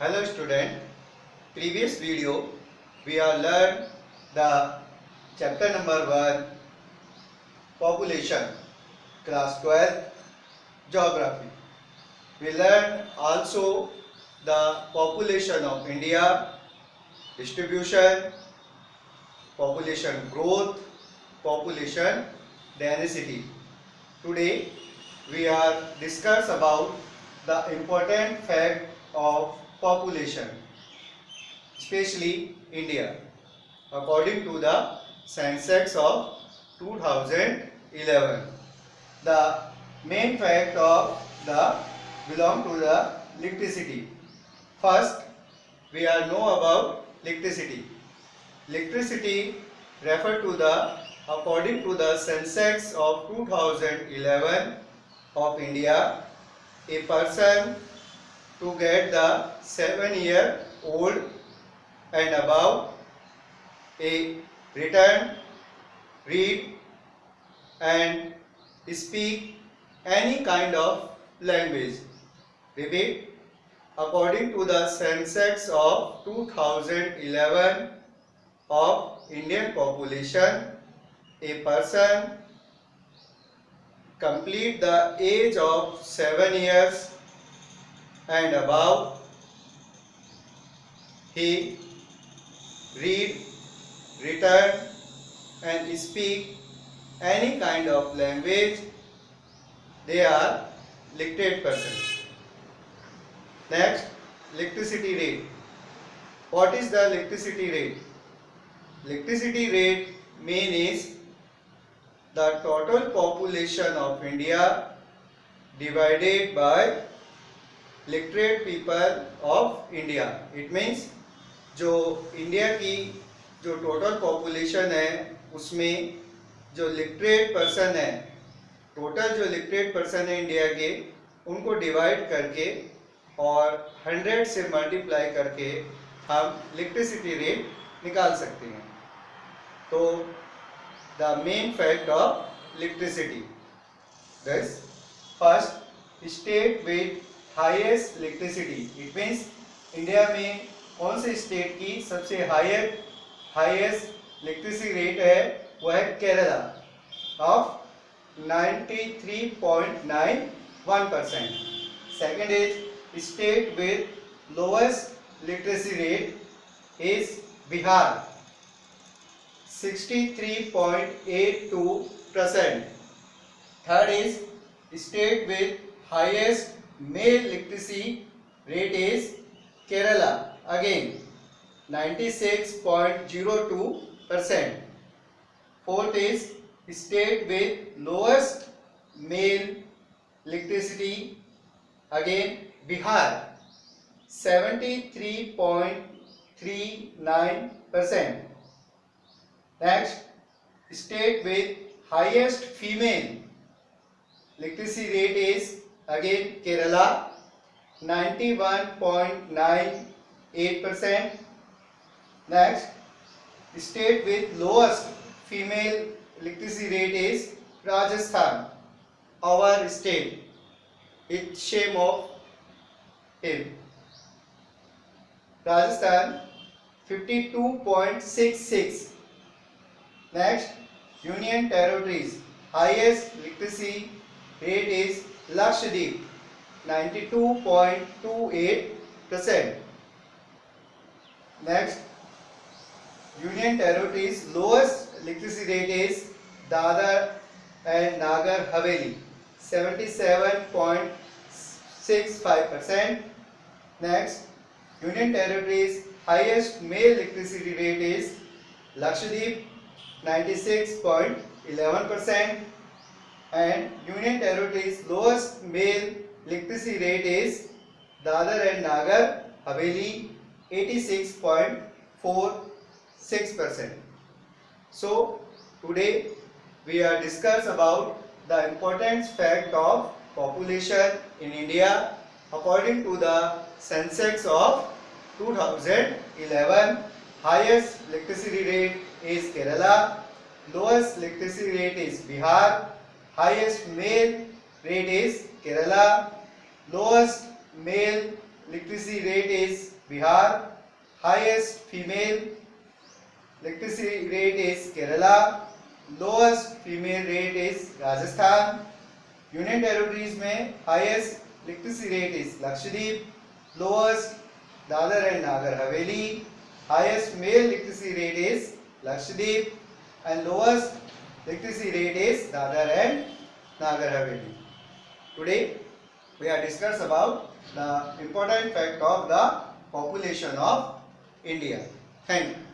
Hello student, previous video we have learned the chapter number 1 population, class 12 geography. We learned also the population of India, distribution, population growth, population density. Today we are discuss about the important fact of population, especially India, according to the census of 2011. The main fact of the belong to the electricity. First, we are know about electricity. Electricity refer to the according to the census of 2011 of India, a person to get the 7-year-old and above, a written, read and speak any kind of language. Repeat, according to the census of 2011 of Indian population, a person complete the age of 7 years and above, he read, written and speak any kind of language, they are literate person. Next, electricity rate. What is the electricity rate? Electricity rate mean is the total population of India divided by literate people of India. It means जो India की जो total population है उसमें जो literate person है, total जो literate person है India के, उनको डिवाइड करके और 100 से मल्टीप्लाई करके हम इलेक्ट्रिसिटी रेट निकाल सकते हैं. तो the main fact of electricity, this first state with highest electricity. It means India में कौन से स्टेट की सबसे हाईएस्ट इलेक्ट्रिसिटी रेट है, वह है Kerala of 93.91%. Second is state with lowest electricity rate is Bihar 63.82%. Third is state with highest male literacy rate is Kerala, again 96.02%. Fourth is state with lowest male literacy, again Bihar 73.39%. Next, state with highest female literacy rate is again Kerala 91.98%. Next, state with lowest female literacy rate is Rajasthan, our state. It's shame of him. Rajasthan 52.66. Next, Union Territories, highest literacy rate is Lakshadweep 92.28%. Next, Union Territories lowest literacy rate is Dadar and Nagar Haveli 77.65%. Next, Union Territories highest male literacy rate is Lakshadweep 96.11%. and Union Territories lowest male literacy rate is Dadar and Nagar Haveli 86.46%. So today we are discuss about the important fact of population in India according to the census of 2011. Highest literacy rate is Kerala, lowest literacy rate is Bihar, highest male rate is Kerala, lowest male literacy rate is Bihar. Highest female literacy rate is Kerala. Lowest female rate is Rajasthan. Union territories में highest literacy rate is Lakshadweep. Lowest Dadar and Nagar Haveli. Highest male literacy rate is Lakshadweep and lowest literacy rate is Dadar and Nagar Haveli. Today we are discuss about the important fact of the population of India. Thank you.